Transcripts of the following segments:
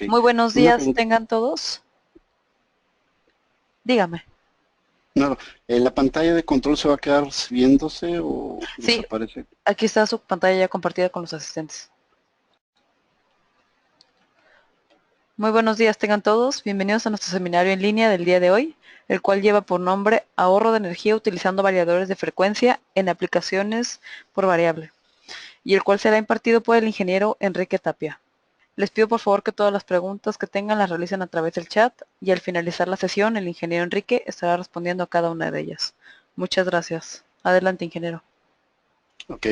Ok. Muy buenos Una días, pregunta. tengan todos. Dígame. No, ¿la pantalla de control se va a quedar viéndose o Sí, desaparece? aquí está su pantalla ya compartida con los asistentes. Muy buenos días, tengan todos. Bienvenidos a nuestro seminario en línea del día de hoy, el cual lleva por nombre Ahorro de energía utilizando variadores de frecuencia en aplicaciones por variable, y el cual será impartido por el ingeniero Enrique Tapia. Les pido por favor que todas las preguntas que tengan las realicen a través del chat y al finalizar la sesión el ingeniero Enrique estará respondiendo a cada una de ellas. Muchas gracias. Adelante, ingeniero. Ok.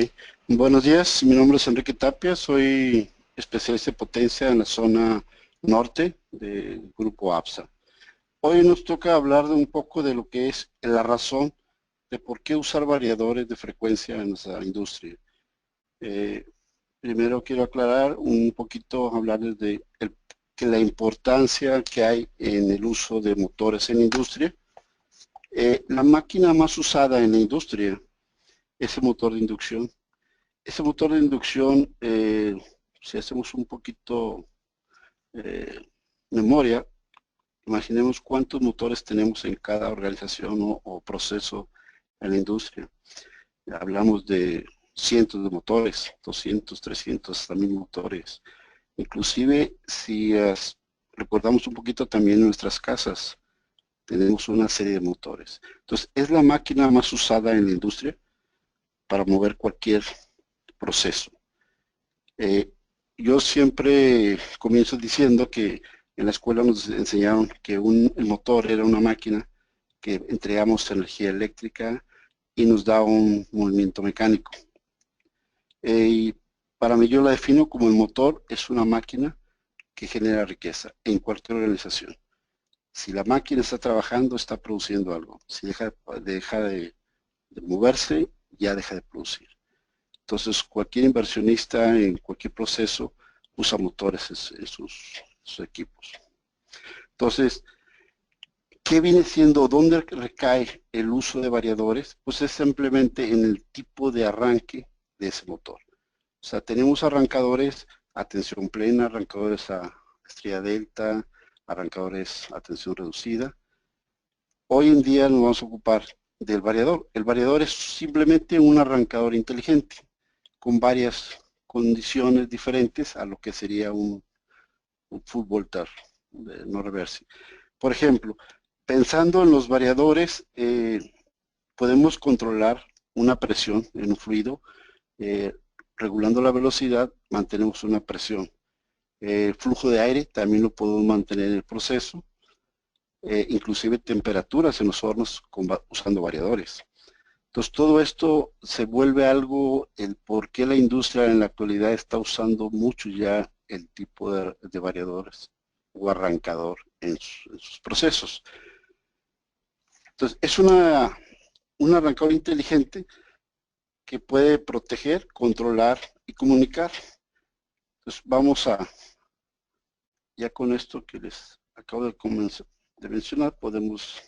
Buenos días, mi nombre es Enrique Tapia, soy especialista de potencia en la zona norte del grupo APSA. Hoy nos toca hablar de un poco de lo que es la razón de por qué usar variadores de frecuencia en nuestra industria. Eh, Primero quiero aclarar un poquito, hablarles de que la importancia que hay en el uso de motores en la industria. La máquina más usada en la industria es el motor de inducción. Ese motor de inducción, si hacemos un poquito eh, memoria, imaginemos cuántos motores tenemos en cada organización o proceso en la industria. Hablamos de cientos de motores, 200, 300, hasta 1000 motores. Inclusive, si recordamos un poquito también nuestras casas, tenemos una serie de motores. Entonces, es la máquina más usada en la industria para mover cualquier proceso. Eh, yo siempre comienzo diciendo que en la escuela nos enseñaron que el motor era una máquina que entregamos energía eléctrica y nos da un movimiento mecánico. Y para mí yo la defino como el motor es una máquina que genera riqueza en cualquier organización. Si la máquina está trabajando, está produciendo algo. Si deja de moverse, ya deja de producir. Entonces, cualquier inversionista en cualquier proceso usa motores en sus equipos. Entonces, ¿qué viene siendo? ¿Dónde recae el uso de variadores? Pues es simplemente en el tipo de arranque de ese motor. O sea, tenemos arrancadores a tensión plena, arrancadores a estrella delta, arrancadores a tensión reducida. Hoy en día nos vamos a ocupar del variador. El variador es simplemente un arrancador inteligente con varias condiciones diferentes a lo que sería un full voltar no reverse. Por ejemplo, pensando en los variadores, podemos controlar una presión en un fluido, eh, regulando la velocidad, mantenemos una presión. El flujo de aire también lo podemos mantener en el proceso, inclusive temperaturas en los hornos usando variadores. Entonces todo esto se vuelve algo, el por qué la industria en la actualidad está usando mucho ya el tipo de variadores o arrancador en sus procesos. Entonces es un arrancador inteligente que puede proteger, controlar y comunicar. Entonces vamos ya con esto que les acabo de mencionar, podemos...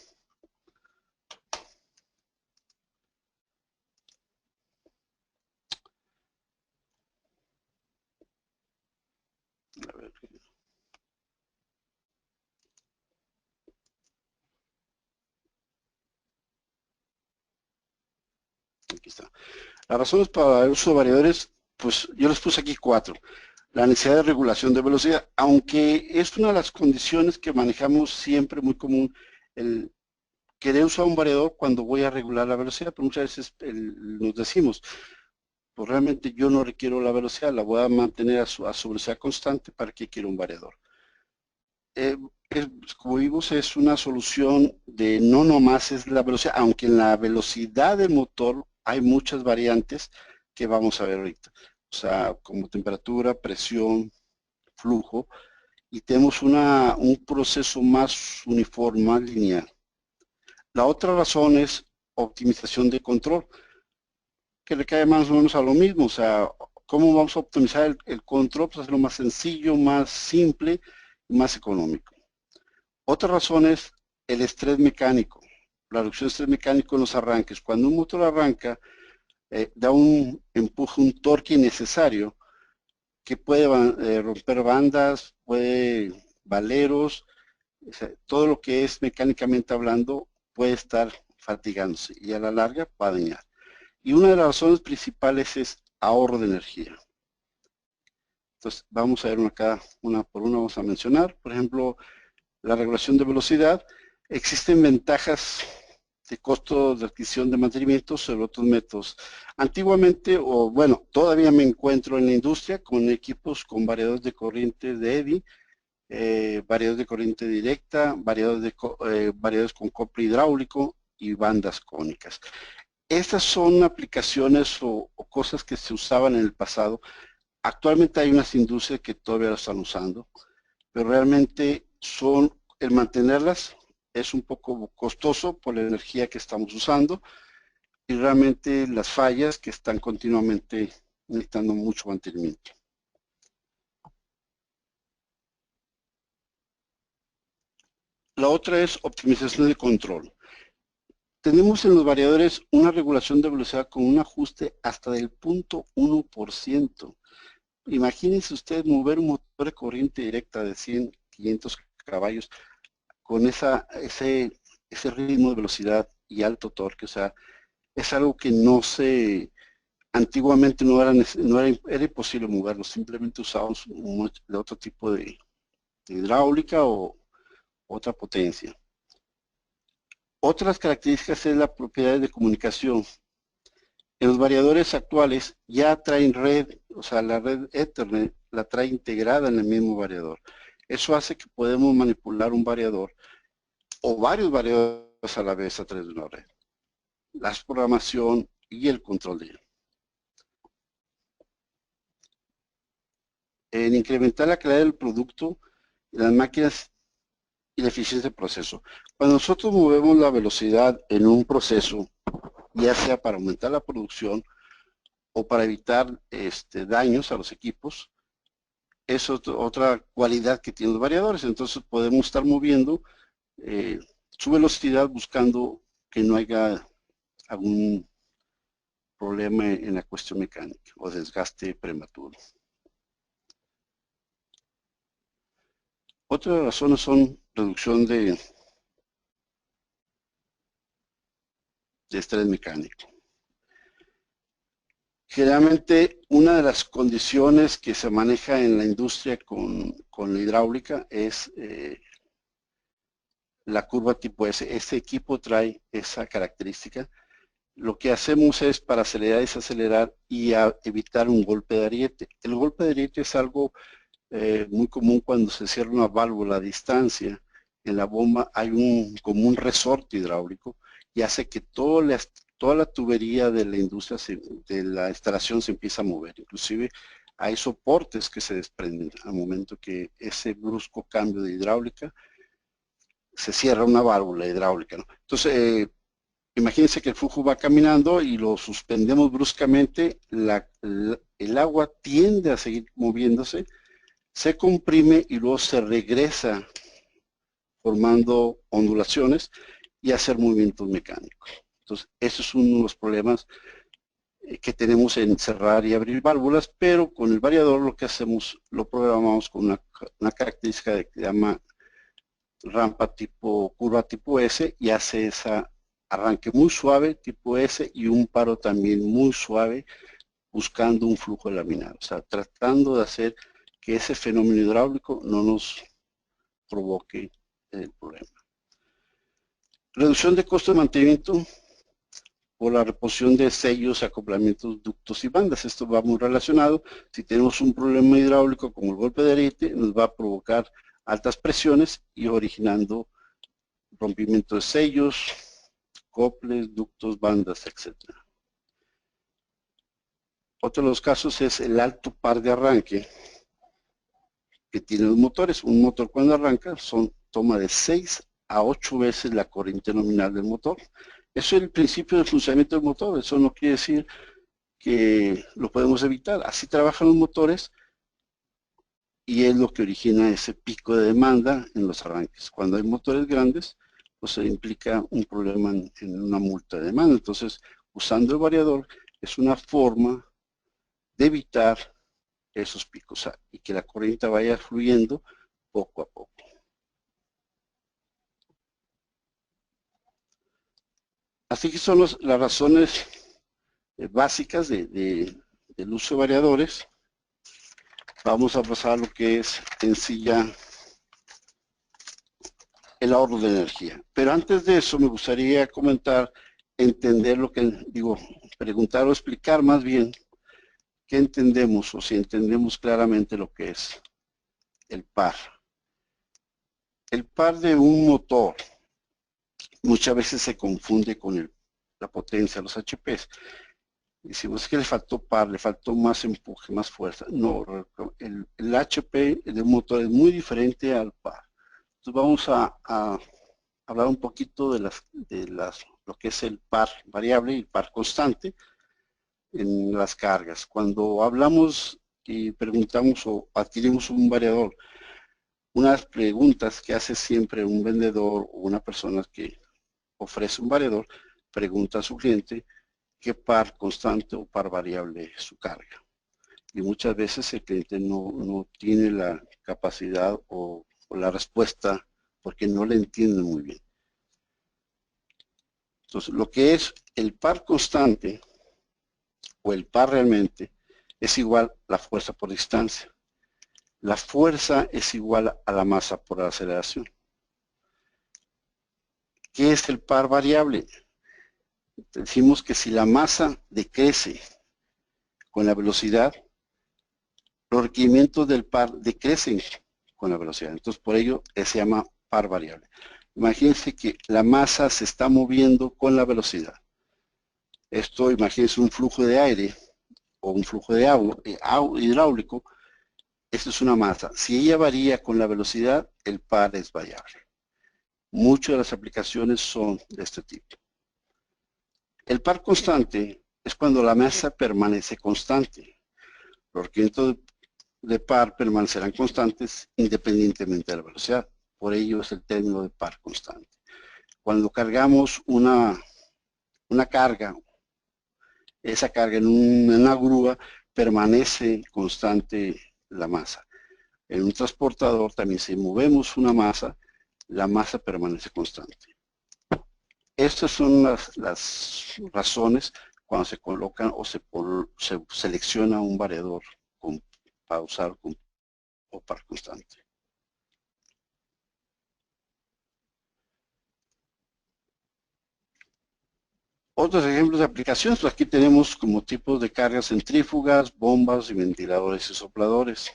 A ver, aquí está. Las razones para el uso de variadores, pues yo les puse aquí 4. La necesidad de regulación de velocidad, aunque es una de las condiciones que manejamos siempre muy común, el querer usar un variador cuando voy a regular la velocidad, pero muchas veces nos decimos, pues realmente yo no requiero la velocidad, la voy a mantener a su velocidad constante, ¿para qué quiero un variador? Como vimos, es una solución de no nomás es la velocidad, aunque en la velocidad del motor hay muchas variantes que vamos a ver ahorita. O sea, como temperatura, presión, flujo, y tenemos un proceso más uniforme, más lineal. La otra razón es optimización de control, que le cae más o menos a lo mismo. O sea, ¿cómo vamos a optimizar el control? Pues hacerlo más sencillo, más simple y más económico. Otra razón es el estrés mecánico, la reducción de estrés mecánico en los arranques. Cuando un motor arranca, da un empuje, un torque innecesario que puede romper bandas, puede valeros, o sea, todo lo que es mecánicamente hablando puede estar fatigándose y a la larga va a dañar. Y una de las razones principales es ahorro de energía. Entonces vamos a ver una por una, vamos a mencionar, por ejemplo, la regulación de velocidad. Existen ventajas de costo de adquisición de mantenimiento sobre otros métodos. Antiguamente, o bueno, todavía me encuentro en la industria con equipos con variadores de corriente de EDI, variadores de corriente directa, variadores con copla hidráulico y bandas cónicas. Estas son aplicaciones o cosas que se usaban en el pasado. Actualmente hay unas industrias que todavía lo están usando, pero realmente el mantenerlas es un poco costoso por la energía que estamos usando y realmente las fallas que están continuamente necesitando mucho mantenimiento. La otra es optimización de control. Tenemos en los variadores una regulación de velocidad con un ajuste hasta del 0.1%. Imagínense usted mover un motor de corriente directa de 100, 500 caballos con ese ritmo de velocidad y alto torque. O sea, es algo que antiguamente era imposible moverlo, simplemente usábamos de otro tipo de hidráulica o otra potencia. Otras características es la propiedad de comunicación. En los variadores actuales ya traen red, o sea, la red Ethernet la trae integrada en el mismo variador. Eso hace que podemos manipular un variador o varios variadores a la vez a través de una red. La programación y el control de ello. En incrementar la calidad del producto, las máquinas y la eficiencia del proceso. Cuando nosotros movemos la velocidad en un proceso, ya sea para aumentar la producción o para evitar daños a los equipos, es otra cualidad que tienen los variadores. Entonces podemos estar moviendo su velocidad buscando que no haya algún problema en la cuestión mecánica o desgaste prematuro. Otras razones son reducción de estrés mecánico. Generalmente, una de las condiciones que se maneja en la industria con la hidráulica es la curva tipo S. Este equipo trae esa característica. Lo que hacemos es para acelerar y desacelerar y evitar un golpe de ariete. El golpe de ariete es algo muy común cuando se cierra una válvula a distancia. En la bomba hay como un resorte hidráulico y hace que toda la tubería de la industria, de la instalación se empieza a mover. Inclusive hay soportes que se desprenden al momento que ese brusco cambio de hidráulica se cierra una válvula hidráulica, ¿no? Entonces, imagínense que el flujo va caminando y lo suspendemos bruscamente, el agua tiende a seguir moviéndose, se comprime y luego se regresa formando ondulaciones y hacer movimientos mecánicos. Entonces, eso es uno de los problemas que tenemos en cerrar y abrir válvulas, pero con el variador lo que hacemos, lo programamos con una característica que se llama curva tipo S y hace ese arranque muy suave tipo S y un paro también muy suave buscando un flujo laminar, o sea, tratando de hacer que ese fenómeno hidráulico no nos provoque el problema. Reducción de costo de mantenimiento por la reposición de sellos, acoplamientos, ductos y bandas. Esto va muy relacionado. Si tenemos un problema hidráulico como el golpe de ariete, nos va a provocar altas presiones y originando rompimiento de sellos, coples, ductos, bandas, etc. Otro de los casos es el alto par de arranque que tienen los motores. Un motor cuando arranca toma de 6 a 8 veces la corriente nominal del motor. Eso es el principio del funcionamiento del motor. Eso no quiere decir que lo podemos evitar. Así trabajan los motores y es lo que origina ese pico de demanda en los arranques. Cuando hay motores grandes, pues se implica un problema en una multa de demanda. Entonces, usando el variador es una forma de evitar esos picos y que la corriente vaya fluyendo poco a poco. Así que son las razones básicas del uso de variadores. Vamos a pasar a lo que es en sí ya el ahorro de energía. Pero antes de eso me gustaría comentar, entender lo que digo, preguntar o explicar más bien qué entendemos o si entendemos claramente lo que es el par. El par de un motor muchas veces se confunde con la potencia, los HPs. Decimos que le faltó par, le faltó más empuje, más fuerza. No, el HP de un motor es muy diferente al par. Entonces vamos a hablar un poquito de lo que es el par variable y el par constante en las cargas. Cuando hablamos y preguntamos o adquirimos un variador, unas preguntas que hace siempre un vendedor o una persona que ofrece un variador, pregunta a su cliente qué par constante o par variable es su carga. Y muchas veces el cliente no tiene la capacidad o la respuesta porque no le entiende muy bien. Entonces, lo que es el par constante o el par realmente es igual a la fuerza por distancia. La fuerza es igual a la masa por aceleración. ¿Qué es el par variable? Decimos que si la masa decrece con la velocidad, los requerimientos del par decrecen con la velocidad. Entonces, por ello se llama par variable. Imagínense que la masa se está moviendo con la velocidad. Esto, imagínense un flujo de aire o un flujo de agua hidráulico. Esto es una masa. Si ella varía con la velocidad, el par es variable. Muchas de las aplicaciones son de este tipo. El par constante es cuando la masa permanece constante. Los requerimientos de par permanecerán constantes independientemente de la velocidad. Por ello es el término de par constante. Cuando cargamos una carga, esa carga en una grúa permanece constante la masa. En un transportador también, si movemos una masa, la masa permanece constante. Estas son las razones cuando se colocan o se selecciona un variador para usar o par constante. Otros ejemplos de aplicaciones, pues aquí tenemos como tipos de cargas centrífugas, bombas y ventiladores y sopladores.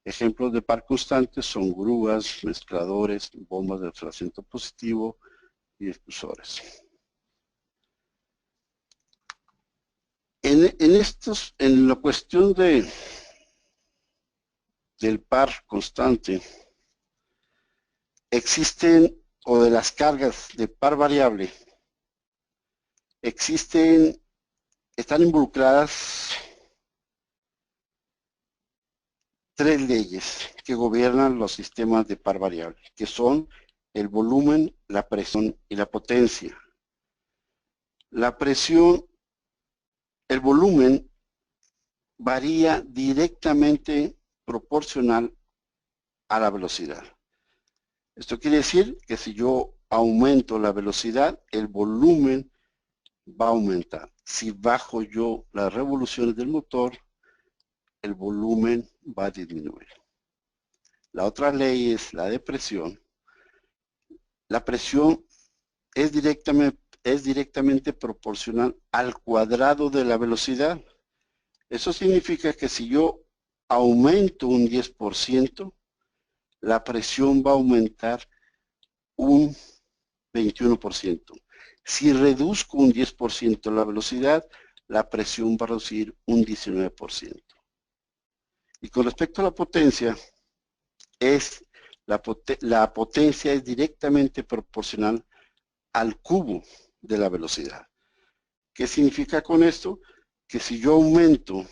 Ejemplos de par constantes son grúas, mezcladores, bombas de tratamiento positivo y difusores. En la cuestión del par constante, existen, o de las cargas de par variable, están involucradas tres leyes que gobiernan los sistemas de par variable, que son el volumen, la presión y la potencia. La presión, el volumen varía directamente proporcional a la velocidad. Esto quiere decir que si yo aumento la velocidad, el volumen va a aumentar. Si bajo yo las revoluciones del motor, el volumen va a disminuir. La otra ley es la de presión. La presión es directamente proporcional al cuadrado de la velocidad. Eso significa que si yo aumento un 10%, la presión va a aumentar un 21%. Si reduzco un 10% la velocidad, la presión va a reducir un 19%. Y con respecto a la potencia, la potencia es directamente proporcional al cubo de la velocidad. ¿Qué significa con esto? Que si yo aumento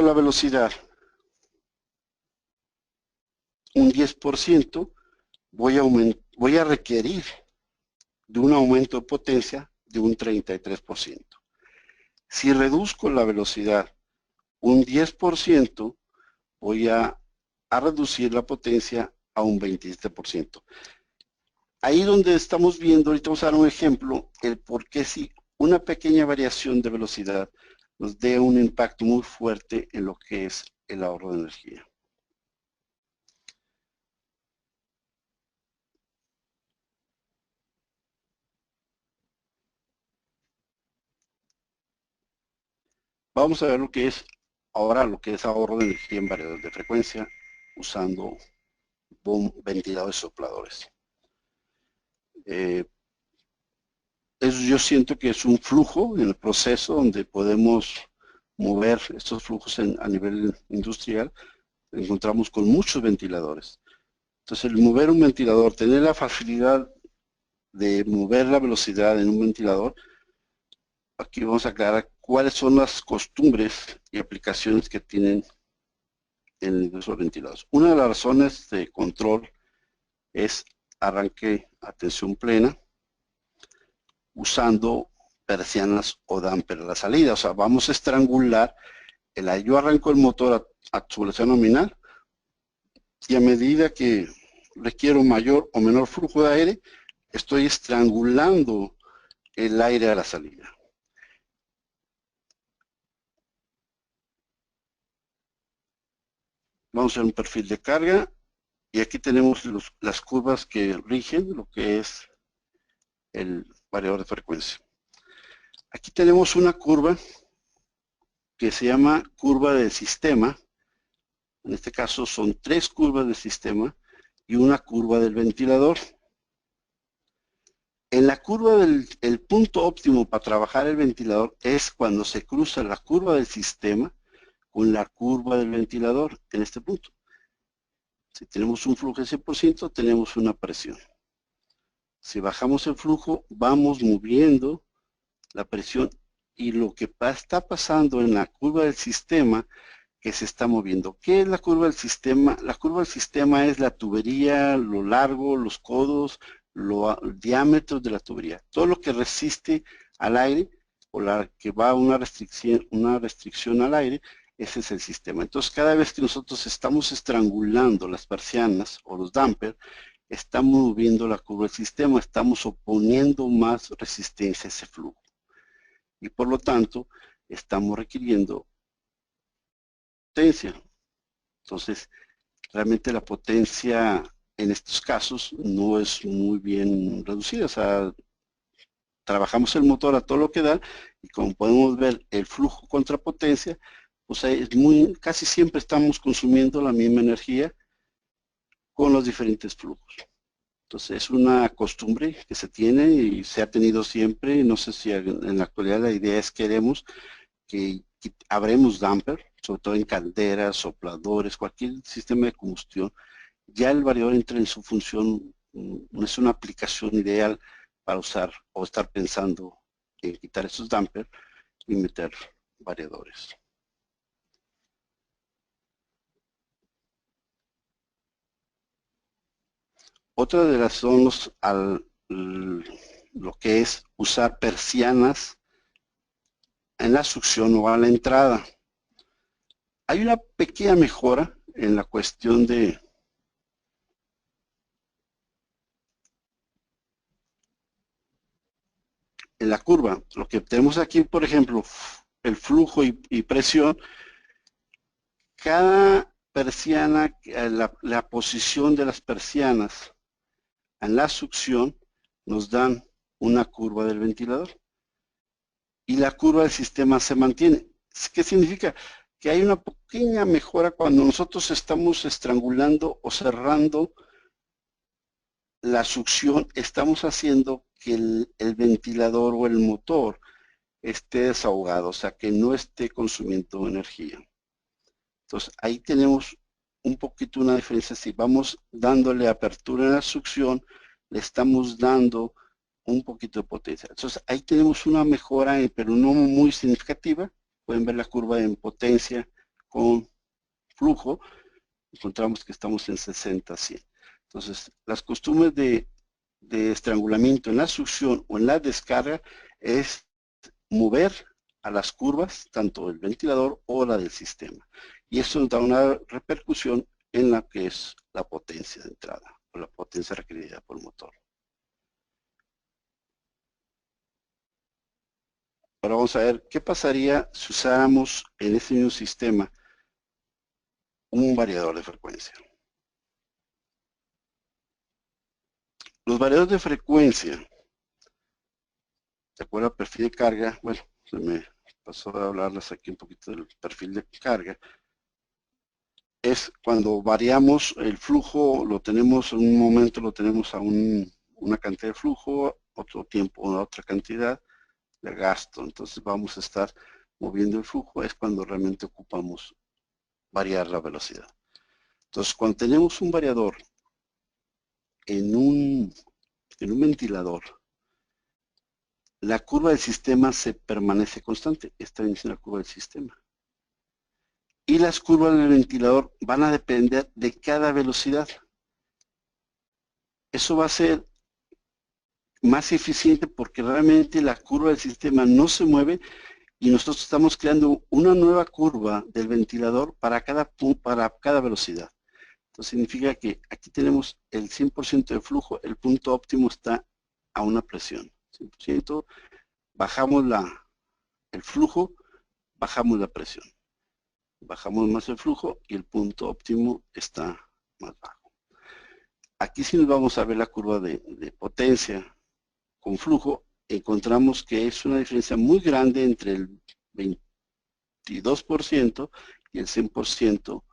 la velocidad un 10%, voy a requerir de un aumento de potencia de un 33%. Si reduzco la velocidad un 10%, voy a reducir la potencia a un 27%. Ahí donde estamos viendo, ahorita vamos a dar un ejemplo, el por qué si una pequeña variación de velocidad nos dé un impacto muy fuerte en lo que es el ahorro de energía. Vamos a ver lo que es ahora lo que es ahorro de energía en variadores de frecuencia usando ventiladores sopladores. Yo siento que es un flujo en el proceso donde podemos mover estos flujos a nivel industrial. Encontramos con muchos ventiladores. Entonces, el mover un ventilador, tener la facilidad de mover la velocidad en un ventilador, aquí vamos a aclarar cuáles son las costumbres y aplicaciones que tienen en los ventiladores. Una de las razones de control es arranque a tensión plena usando persianas o damper a la salida. O sea, vamos a estrangular el aire. Yo arranco el motor a su velocidad nominal y a medida que requiero mayor o menor flujo de aire, estoy estrangulando el aire a la salida. Vamos a hacer un perfil de carga y aquí tenemos las curvas que rigen lo que es el variador de frecuencia. Aquí tenemos una curva que se llama curva del sistema. En este caso son 3 curvas del sistema y una curva del ventilador. En la curva el punto óptimo para trabajar el ventilador es cuando se cruza la curva del sistema con la curva del ventilador en este punto. Si tenemos un flujo de 100%, tenemos una presión. Si bajamos el flujo, vamos moviendo la presión y lo que está pasando en la curva del sistema que se está moviendo. ¿Qué es la curva del sistema? La curva del sistema es la tubería, lo largo, los codos, el diámetro de la tubería. Todo lo que resiste al aire o la que va a una restricción al aire, ese es el sistema. Entonces, cada vez que nosotros estamos estrangulando las persianas o los dampers, estamos moviendo la curva del sistema, estamos oponiendo más resistencia a ese flujo. Y por lo tanto, estamos requiriendo potencia. Entonces, realmente la potencia en estos casos no es muy bien reducida. O sea, trabajamos el motor a todo lo que da y como podemos ver el flujo contra potencia, pues es casi siempre estamos consumiendo la misma energía con los diferentes flujos. Entonces es una costumbre que se tiene y se ha tenido siempre. No sé si en la actualidad la idea es queremos que habremos damper, sobre todo en calderas, sopladores, cualquier sistema de combustión. Ya el variador entra en su función, no es una aplicación ideal para usar o estar pensando en quitar esos dampers y meter variadores. Otra de las son lo que es usar persianas en la succión o a la entrada. Hay una pequeña mejora en la cuestión de en la curva. Lo que tenemos aquí, por ejemplo, el flujo y presión, cada persiana, la posición de las persianas en la succión nos dan una curva del ventilador y la curva del sistema se mantiene. ¿Qué significa? Que hay una pequeña mejora cuando nosotros estamos estrangulando o cerrando la succión, estamos haciendo que el ventilador o el motor esté desahogado, o sea, que no esté consumiendo energía. Entonces, ahí tenemos un poquito una diferencia. Si vamos dándole apertura en la succión, le estamos dando un poquito de potencia. Entonces, ahí tenemos una mejora, pero no muy significativa. Pueden ver la curva en potencia con flujo. Encontramos que estamos en 60-100. Entonces, las costumbres de estrangulamiento en la succión o en la descarga es mover a las curvas, tanto del ventilador o la del sistema. Y eso nos da una repercusión en la que es la potencia de entrada, o la potencia requerida por el motor. Ahora vamos a ver qué pasaría si usáramos en este mismo sistema un variador de frecuencia. Los variadores de frecuencia, de acuerdo al perfil de carga, bueno, se me pasó a hablarles aquí un poquito del perfil de carga, es cuando variamos el flujo, lo tenemos en un momento, lo tenemos a una cantidad de flujo, otro tiempo a otra cantidad de gasto. Entonces vamos a estar moviendo el flujo, es cuando realmente ocupamos variar la velocidad. Entonces cuando tenemos un variador en un ventilador, la curva del sistema se permanece constante. Esta es la curva del sistema. Y las curvas del ventilador van a depender de cada velocidad. Eso va a ser más eficiente porque realmente la curva del sistema no se mueve y nosotros estamos creando una nueva curva del ventilador para cada velocidad. Entonces significa que aquí tenemos el 100% de flujo, el punto óptimo está a una presión. 100%, bajamos el flujo, bajamos la presión. Bajamos más el flujo y el punto óptimo está más bajo. Aquí si nos vamos a ver la curva de potencia con flujo, encontramos que es una diferencia muy grande entre el 22% y el 100%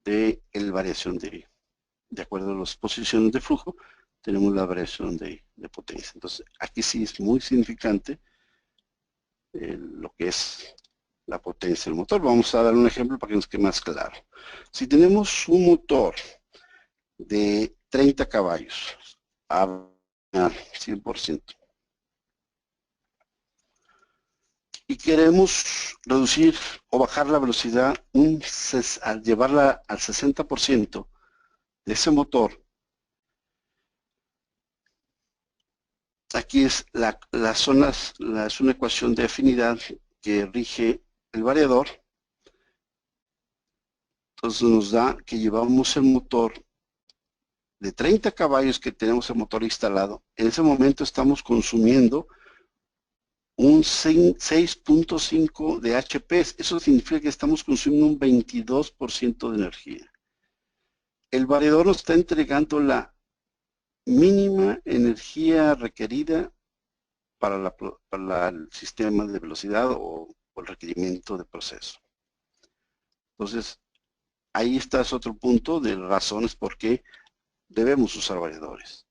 de la variación de acuerdo a las posiciones de flujo, tenemos la variación de potencia. Entonces, aquí sí es muy significante lo que es la potencia del motor. Vamos a dar un ejemplo para que nos quede más claro. Si tenemos un motor de 30 caballos a 100% y queremos reducir o bajar la velocidad al llevarla al 60% de ese motor, aquí es es una ecuación de afinidad que rige el variador. Entonces nos da que llevamos el motor de 30 caballos que tenemos el motor instalado. En ese momento estamos consumiendo un 6.5 de HP. Eso significa que estamos consumiendo un 22% de energía. El variador nos está entregando la mínima energía requerida para el sistema de velocidad o el requerimiento de proceso. Entonces, ahí está otro punto de razones por qué debemos usar variadores.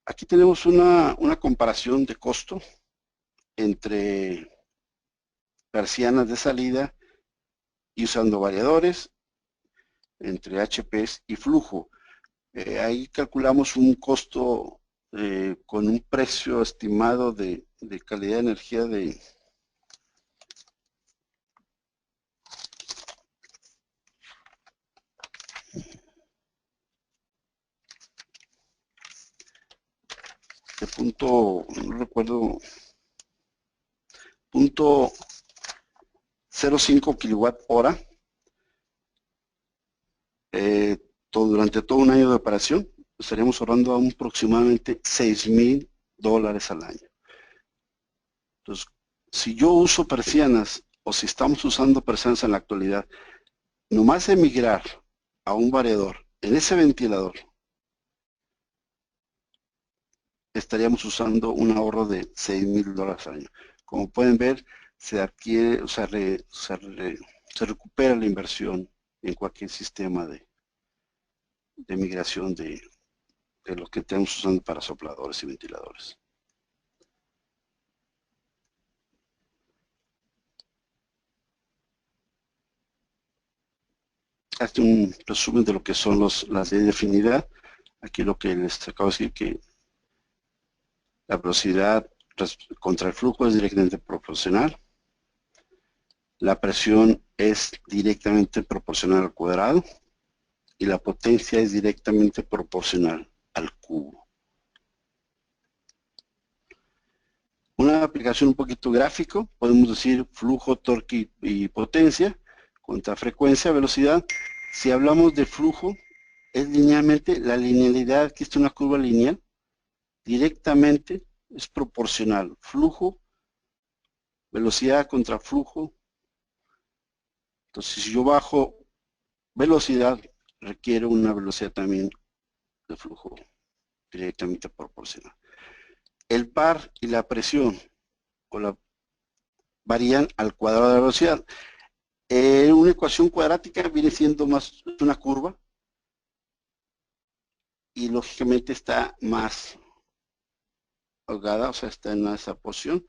Aquí tenemos una comparación de costo entre persianas de salida y usando variadores, entre HPs y flujo. Ahí calculamos un costo con un precio estimado de calidad de energía de punto, no recuerdo, punto 0.5 kilowatt hora durante todo un año de operación. Estaríamos ahorrando aproximadamente $6,000 al año. Entonces, si yo uso persianas o si estamos usando persianas en la actualidad, nomás emigrar a un variador en ese ventilador, estaríamos usando un ahorro de $6,000 al año. Como pueden ver, se adquiere, o sea, se recupera la inversión en cualquier sistema de migración de lo que estamos usando para sopladores y ventiladores. Este es un resumen de lo que son las leyes de afinidad. Aquí lo que les acabo de decir, que la velocidad contra el flujo es directamente proporcional. La presión es directamente proporcional al cuadrado. Y la potencia es directamente proporcional al cubo. Una aplicación un poquito gráfico, podemos decir flujo, torque y potencia, contra frecuencia, velocidad. Si hablamos de flujo, es linealmente, la linealidad, aquí está una curva lineal, directamente es proporcional. Flujo, velocidad contra flujo. Entonces, si yo bajo velocidad, requiere una velocidad también de flujo directamente proporcional. El par y la presión varían al cuadrado de la velocidad. Una ecuación cuadrática viene siendo más una curva y lógicamente está más holgada, o sea, está en esa posición.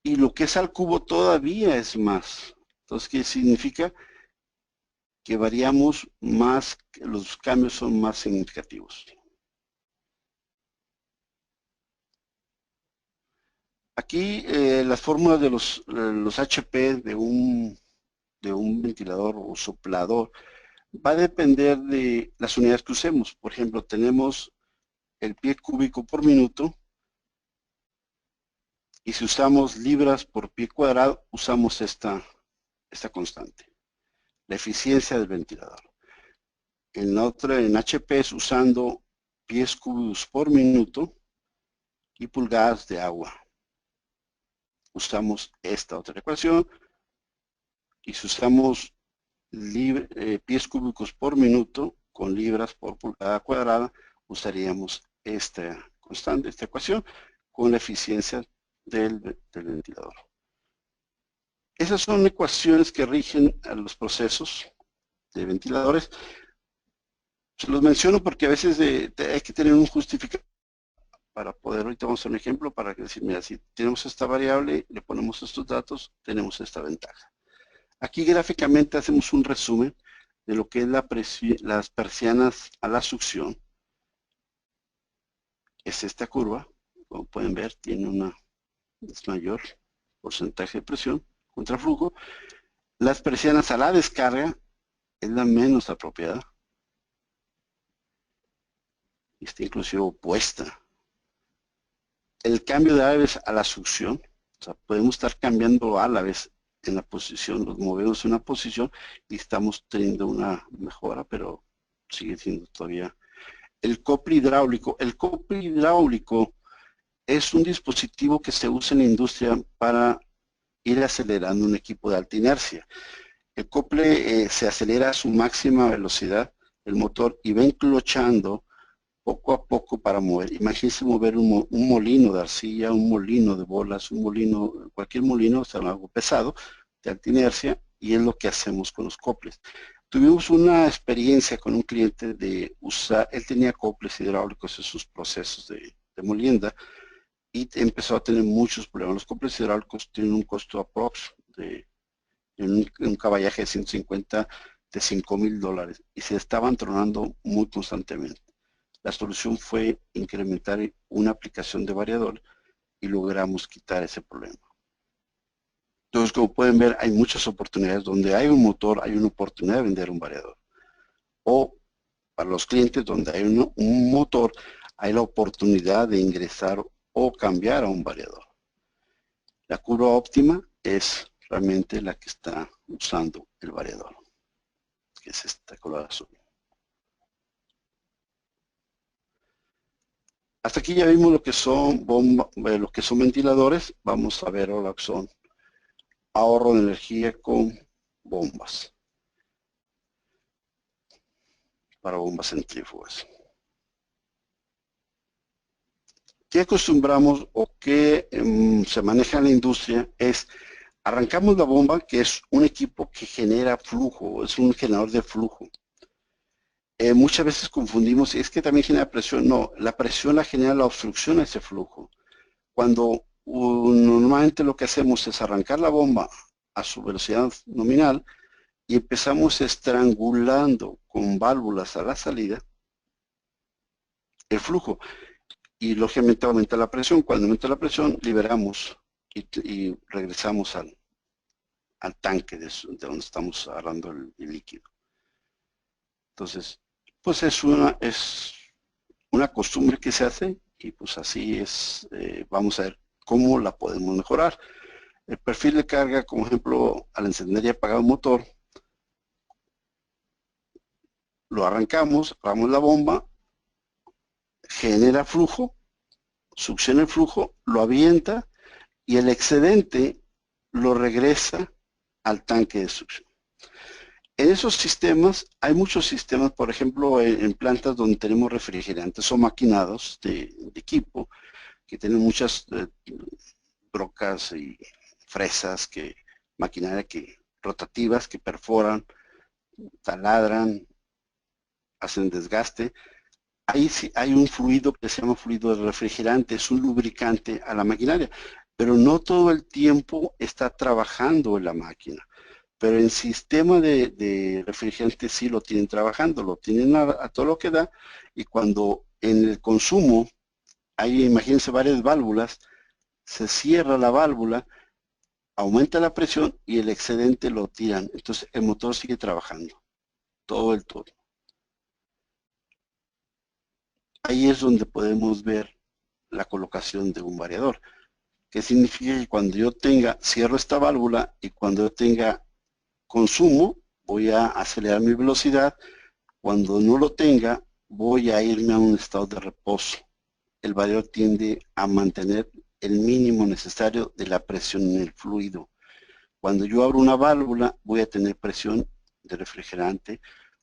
Y lo que es al cubo todavía es más. Entonces, ¿qué significa? Que variamos más, los cambios son más significativos. Aquí las fórmulas de los HP de un ventilador o soplador va a depender de las unidades que usemos. Por ejemplo, tenemos el pie cúbico por minuto y si usamos libras por pie cuadrado, usamos esta constante, la eficiencia del ventilador. En HP es usando pies cúbicos por minuto y pulgadas de agua. Usamos esta otra ecuación y si usamos pies cúbicos por minuto con libras por pulgada cuadrada, usaríamos esta constante, esta ecuación, con la eficiencia del ventilador. Esas son ecuaciones que rigen a los procesos de ventiladores. Se los menciono porque a veces hay que tener un justificador para poder, ahorita vamos a hacer un ejemplo para decir, mira, si tenemos esta variable, le ponemos estos datos, tenemos esta ventaja. Aquí gráficamente hacemos un resumen de lo que es las persianas a la succión. Es esta curva, como pueden ver, tiene es mayor porcentaje de presión contra flujo. Las persianas a la descarga es la menos apropiada. Está inclusive opuesta. El cambio de aves a la succión, o sea, podemos estar cambiando a la vez en la posición, nos movemos en una posición y estamos teniendo una mejora, pero sigue siendo todavía. El acople hidráulico. El acople hidráulico es un dispositivo que se usa en la industria para ir acelerando un equipo de alta inercia. El acople se acelera a su máxima velocidad, el motor, y va enclochando poco a poco para mover. Imagínense mover un molino de arcilla, un molino de bolas, un molino, cualquier molino, o sea, algo pesado, de alta inercia, y es lo que hacemos con los acoples. Tuvimos una experiencia con un cliente de usar, él tenía acoples hidráulicos en sus procesos de molienda, y empezó a tener muchos problemas. Los acoples hidráulicos tienen un costo aprox de un caballaje de 150 de $5,000 y se estaban tronando muy constantemente. La solución fue incrementar una aplicación de variador y logramos quitar ese problema. Entonces, como pueden ver, hay muchas oportunidades. Donde hay un motor, hay una oportunidad de vender un variador. O para los clientes, donde hay un motor, hay la oportunidad de ingresar o cambiar a un variador. La curva óptima es realmente la que está usando el variador, que es esta color azul. Hasta aquí ya vimos lo que son ventiladores. Vamos a ver ahora lo que son ahorro de energía con bombas. Para bombas centrífugas. ¿Qué acostumbramos o qué se maneja en la industria? Es arrancamos la bomba, que es un equipo que genera flujo, es un generador de flujo. Muchas veces confundimos, es que también genera presión. No, la presión la genera la obstrucción a ese flujo. Cuando normalmente lo que hacemos es arrancar la bomba a su velocidad nominal y empezamos estrangulando con válvulas a la salida el flujo. Y lógicamente aumenta la presión. Cuando aumenta la presión, liberamos y regresamos al tanque de donde estamos agarrando el líquido. Entonces, pues es una costumbre que se hace y pues así es. Vamos a ver ¿Cómo la podemos mejorar? El perfil de carga, como ejemplo, al encender y apagar un motor, lo arrancamos, apagamos la bomba, genera flujo, succiona el flujo, lo avienta y el excedente lo regresa al tanque de succión. En esos sistemas, hay muchos sistemas, por ejemplo, en plantas donde tenemos refrigerantes o maquinados de equipo, que tienen muchas brocas y fresas, maquinaria rotativas que perforan, taladran, hacen desgaste. Ahí sí hay un fluido que se llama fluido de refrigerante, es un lubricante a la maquinaria, pero no todo el tiempo está trabajando en la máquina. Pero en sistema de refrigerante sí lo tienen trabajando, lo tienen a todo lo que da, y cuando en el consumo hay, imagínense, varias válvulas, se cierra la válvula, aumenta la presión y el excedente lo tiran. Entonces el motor sigue trabajando todo el turno. Ahí es donde podemos ver la colocación de un variador. ¿Qué significa? Que cuando yo cierro esta válvula y cuando yo tenga consumo, voy a acelerar mi velocidad. Cuando no lo tenga, voy a irme a un estado de reposo. El variador tiende a mantener el mínimo necesario de la presión en el fluido. Cuando yo abro una válvula, voy a tener presión de refrigerante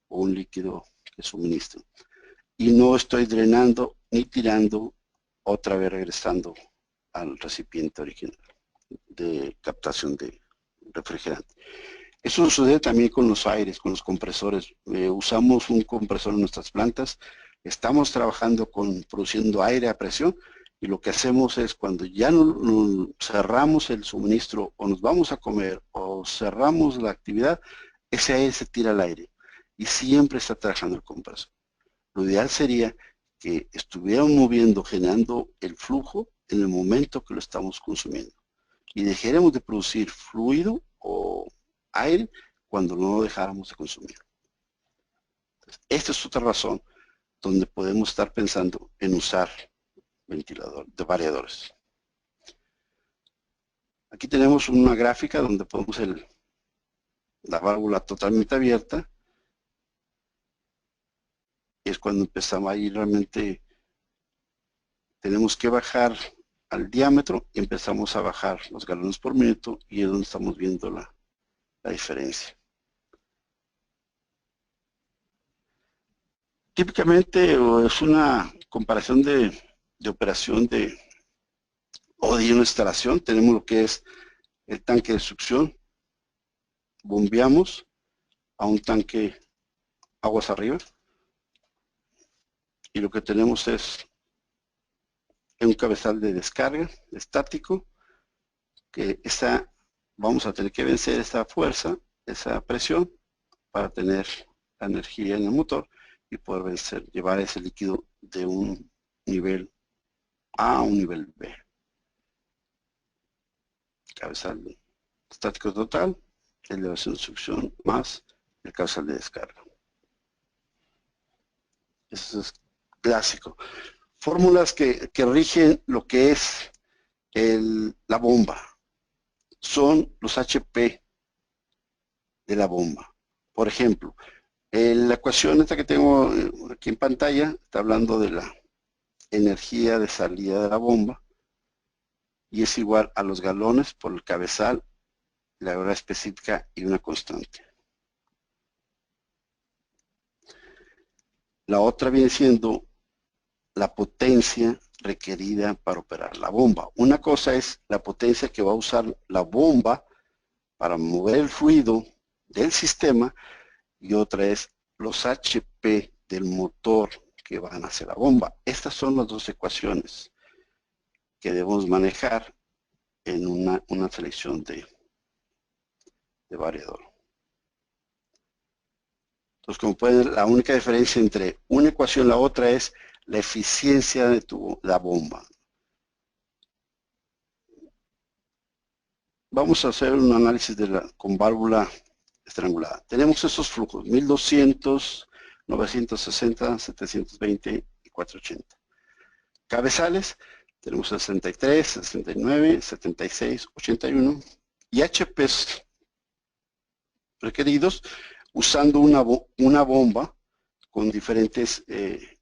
o un líquido de suministro. Y no estoy drenando ni tirando, otra vez regresando al recipiente original de captación de refrigerante. Eso sucede también con los aires, con los compresores. Usamos un compresor en nuestras plantas, estamos trabajando produciendo aire a presión, y lo que hacemos es cuando ya no cerramos el suministro o nos vamos a comer o cerramos la actividad, ese aire se tira al aire y siempre está trabajando el compresor. Lo ideal sería que estuviéramos moviendo, generando el flujo en el momento que lo estamos consumiendo, y dejaremos de producir fluido o aire cuando no lo dejáramos de consumir. Entonces, esta es otra razón donde podemos estar pensando en usar variadores. Aquí tenemos una gráfica donde podemos la válvula totalmente abierta. Es cuando empezamos ahí, realmente tenemos que bajar al diámetro y empezamos a bajar los galones por minuto, y es donde estamos viendo la diferencia. Típicamente es una comparación de operación o de una instalación. Tenemos lo que es el tanque de succión, bombeamos a un tanque aguas arriba, y lo que tenemos es un cabezal de descarga estático, que vamos a tener que vencer esta fuerza, esa presión, para tener la energía en el motor y poder llevar ese líquido de un nivel A a un nivel B. Cabezal estático total, elevación de succión más el cabezal de descarga. Eso es clásico. Fórmulas que rigen lo que es la bomba son los HP de la bomba. Por ejemplo, la ecuación esta que tengo aquí en pantalla está hablando de la energía de salida de la bomba, y es igual a los galones por el cabezal, la hora específica y una constante. La otra viene siendo la potencia requerida para operar la bomba. Una cosa es la potencia que va a usar la bomba para mover el fluido del sistema, y otra es los HP del motor que van hacia la bomba. Estas son las dos ecuaciones que debemos manejar en una selección de variador. Entonces, como pueden ver, la única diferencia entre una ecuación y la otra es la eficiencia de la bomba. Vamos a hacer un análisis con válvula estrangulada. Tenemos esos flujos, 1200, 960, 720 y 480. Cabezales, Tenemos 63, 69, 76, 81 y HPs requeridos usando una bomba con diferentes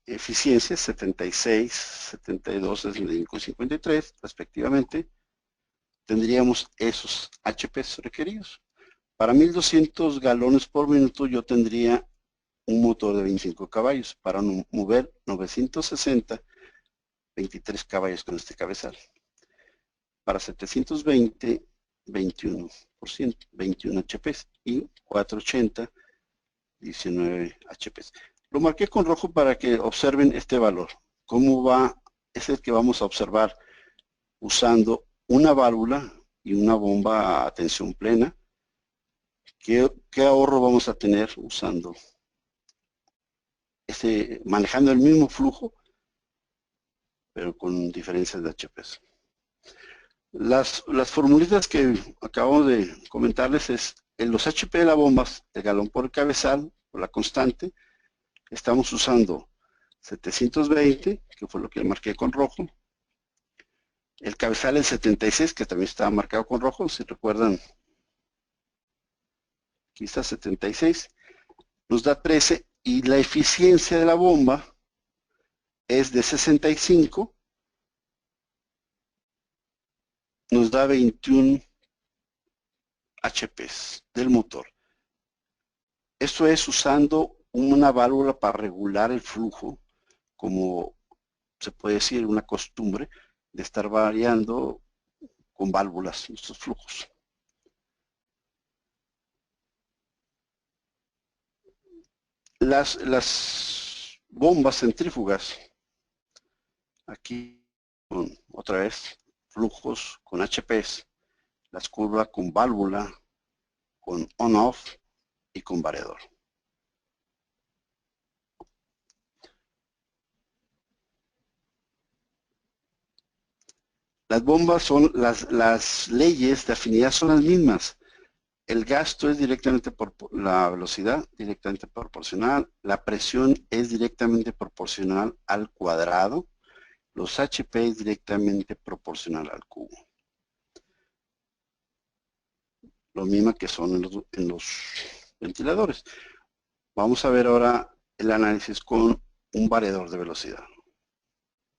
eficiencias, 76, 72, 65 y 53 respectivamente. Tendríamos esos HPs requeridos. Para 1200 galones por minuto yo tendría un motor de 25 caballos. Para mover 960, 23 caballos con este cabezal. Para 720, 21%, 21 HPs y 480, 19 HPs. Lo marqué con rojo para que observen este valor. ¿Cómo va? Es el que vamos a observar usando una válvula y una bomba a tensión plena. ¿Qué ahorro vamos a tener usando manejando el mismo flujo, pero con diferencias de HPs? Las formulitas que acabamos de comentarles es en los HP de la bomba, el galón por cabezal, por la constante, estamos usando 720, que fue lo que marqué con rojo. El cabezal el 76, que también estaba marcado con rojo, si recuerdan. Aquí está 76, nos da 13 y la eficiencia de la bomba es de 65, nos da 21 HPs del motor. Esto es usando una válvula para regular el flujo, como se puede decir, una costumbre de estar variando con válvulas estos flujos. Las bombas centrífugas, aquí otra vez flujos con HPs, las curvas con válvula, con on-off y con variador. Las bombas son, las leyes de afinidad son las mismas. El gasto es directamente por la velocidad, directamente proporcional. La presión es directamente proporcional al cuadrado. Los HP es directamente proporcional al cubo. Lo mismo que son en los ventiladores. Vamos a ver ahora el análisis con un variador de velocidad.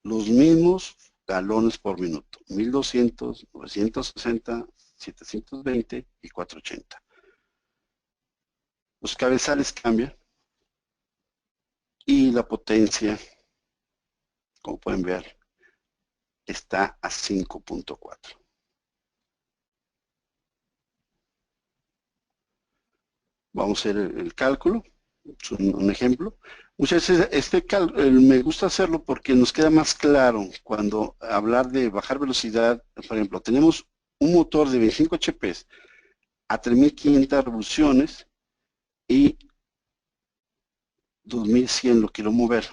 Los mismos galones por minuto, 1200, 960, 720 y 480. Los cabezales cambian y la potencia, como pueden ver, está a 5.4. Vamos a hacer el cálculo, es un ejemplo. Muchas veces me gusta hacerlo porque nos queda más claro cuando hablar de bajar velocidad. Por ejemplo, tenemos un motor de 25 HPs a 3500 revoluciones y 2100 lo quiero mover.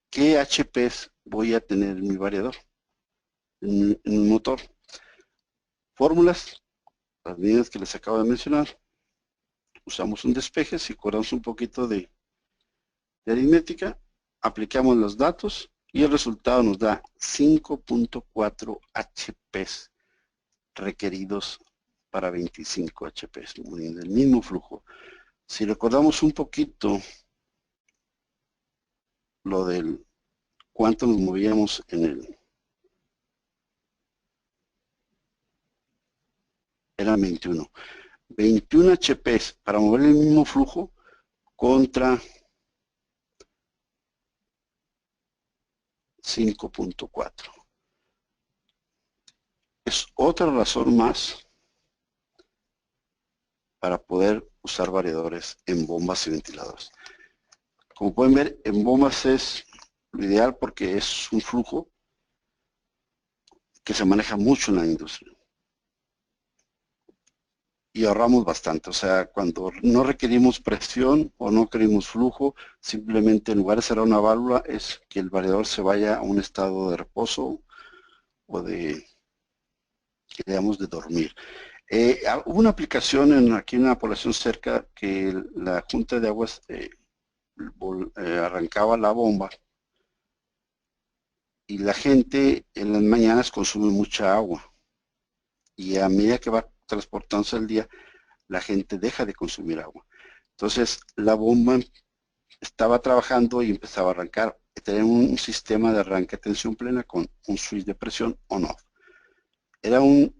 ¿Qué HPs voy a tener en mi variador, en mi motor? Fórmulas, las medidas que les acabo de mencionar. Usamos un despeje, si corramos un poquito de aritmética, aplicamos los datos y el resultado nos da 5.4 HPs requeridos para 25 HPs, del mismo flujo. Si recordamos un poquito lo del cuánto nos movíamos en el... Era 21. 21 HPs para mover el mismo flujo contra 5.4. Es otra razón más para poder usar variadores en bombas y ventiladores. Como pueden ver, en bombas es lo ideal porque es un flujo que se maneja mucho en la industria. Y ahorramos bastante, o sea, cuando no requerimos presión o no requerimos flujo, simplemente en lugar de cerrar una válvula es que el variador se vaya a un estado de reposo o de, digamos, de dormir. Hubo una aplicación aquí en una población cerca que la Junta de Aguas arrancaba la bomba y la gente en las mañanas consume mucha agua y a medida que va transportándose el día, la gente deja de consumir agua. Entonces la bomba estaba trabajando y empezaba a arrancar. Tenía un sistema de arranque a tensión plena con un switch de presión on-off. Era un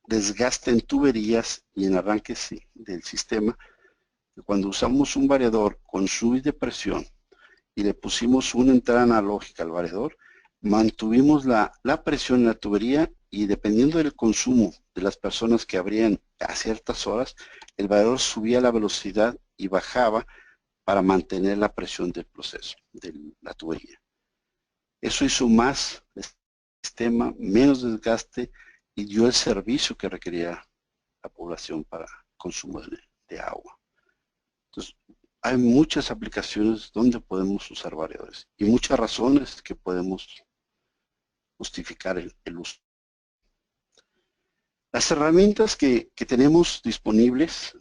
desgaste en tuberías y en arranques del sistema. Cuando usamos un variador con switch de presión y le pusimos una entrada analógica al variador, mantuvimos la presión en la tubería y dependiendo del consumo de las personas que abrían a ciertas horas, el variador subía la velocidad y bajaba para mantener la presión del proceso, de la tubería. Eso hizo más el sistema, menos desgaste y dio el servicio que requería la población para consumo de agua. Entonces, hay muchas aplicaciones donde podemos usar variadores y muchas razones que podemos justificar el uso. Las herramientas que tenemos disponibles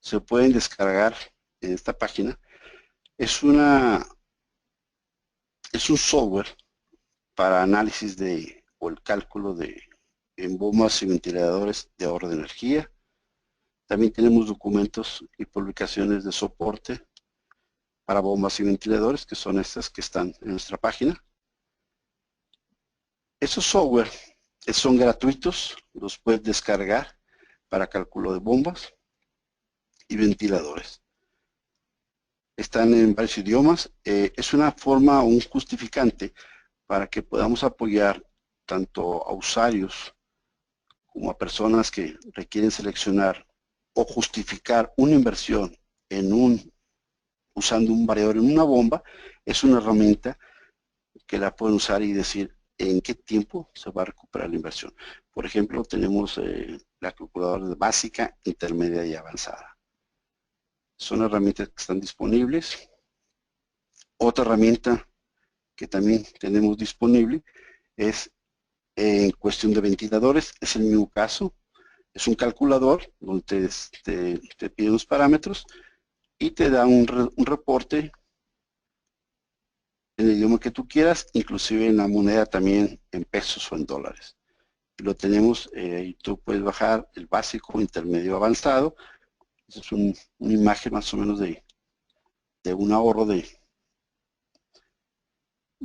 se pueden descargar en esta página. Es un software para análisis o el cálculo en bombas y ventiladores de ahorro de energía. También tenemos documentos y publicaciones de soporte para bombas y ventiladores, que son estas que están en nuestra página. Esos software son gratuitos, los puedes descargar para cálculo de bombas y ventiladores. Están en varios idiomas. Es una forma o un justificante para que podamos apoyar tanto a usuarios como a personas que requieren seleccionar o justificar una inversión usando un variador en una bomba. Es una herramienta que la pueden usar y decir en qué tiempo se va a recuperar la inversión. Por ejemplo, tenemos la calculadora básica, intermedia y avanzada. Son herramientas que están disponibles. Otra herramienta que también tenemos disponible es en cuestión de ventiladores, es el mismo caso. Es un calculador donde te pide unos parámetros y te da un reporte en el idioma que tú quieras, inclusive en la moneda también en pesos o en dólares. Lo tenemos y tú puedes bajar el básico, intermedio, avanzado. Esa es una imagen más o menos de un ahorro de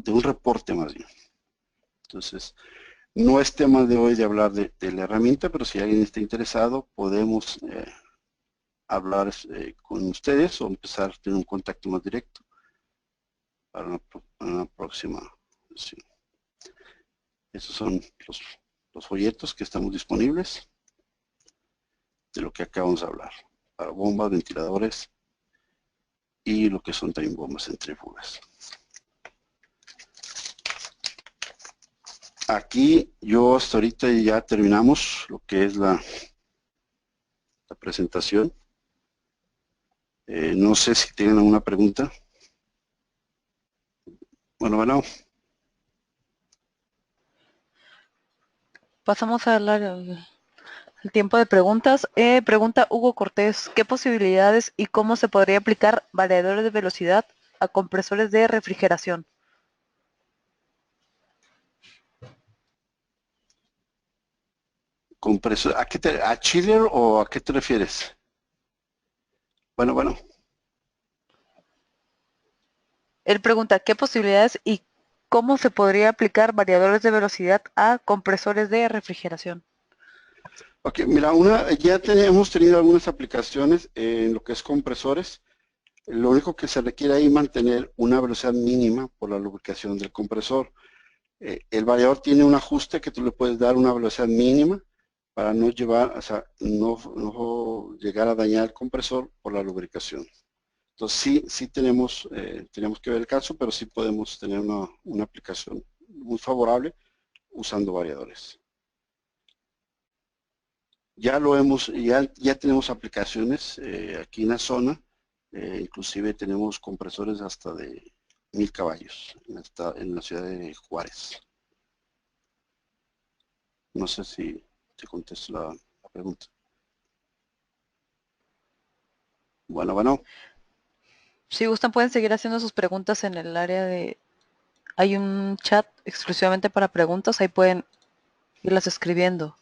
un reporte más bien. Entonces, no es tema de hoy de hablar de la herramienta, pero si alguien está interesado, podemos hablar con ustedes o empezar a tener un contacto más directo para una próxima sesión. Esos son los folletos que estamos disponibles de lo que acabamos de hablar, para bombas, ventiladores y lo que son también bombas centrífugas. Aquí yo hasta ahorita ya terminamos lo que es la presentación. No sé si tienen alguna pregunta. Bueno. Pasamos a hablar el tiempo de preguntas. Pregunta Hugo Cortés, ¿qué posibilidades y cómo se podría aplicar variadores de velocidad a compresores de refrigeración? Compresor, ¿a chiller o a qué te refieres? Bueno. Él pregunta, ¿qué posibilidades y cómo se podría aplicar variadores de velocidad a compresores de refrigeración? Ok, mira, ya hemos tenido algunas aplicaciones en lo que es compresores. Lo único que se requiere ahí es mantener una velocidad mínima por la lubricación del compresor. El variador tiene un ajuste que tú le puedes dar una velocidad mínima para no llegar a dañar el compresor por la lubricación. Entonces sí tenemos que ver el caso, pero sí podemos tener una aplicación muy favorable usando variadores. Ya tenemos aplicaciones aquí en la zona, inclusive tenemos compresores hasta de 1000 caballos en la ciudad de Juárez. No sé si te contesto la pregunta. Bueno. Si gustan pueden seguir haciendo sus preguntas en el área de Hay un chat exclusivamente para preguntas, ahí pueden irlas escribiendo.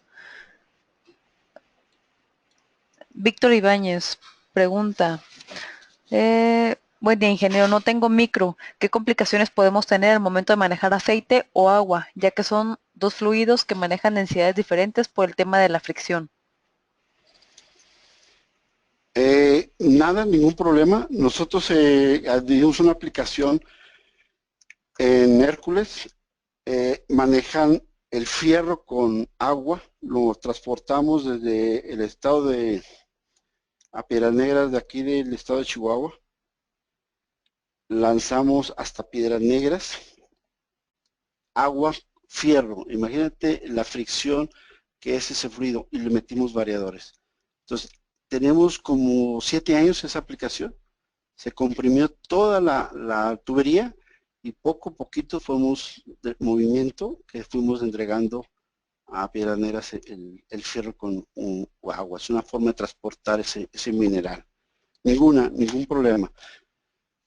Víctor Ibáñez pregunta, buen día ingeniero, no tengo micro, ¿qué complicaciones podemos tener al momento de manejar aceite o agua, ya que son dos fluidos que manejan densidades diferentes por el tema de la fricción? Nada, ningún problema. Nosotros dimos una aplicación en Hércules, manejan el fierro con agua, lo transportamos desde el estado de a Piedras Negras de aquí del estado de Chihuahua, lanzamos hasta Piedras Negras, agua, fierro, imagínate la fricción que es ese fluido y le metimos variadores. Entonces, tenemos como 7 años esa aplicación, se comprimió toda la tubería y poco a poquito fuimos de movimiento que fuimos entregando a Piedras Negras el fierro con agua. Es una forma de transportar ese mineral. Ningún problema.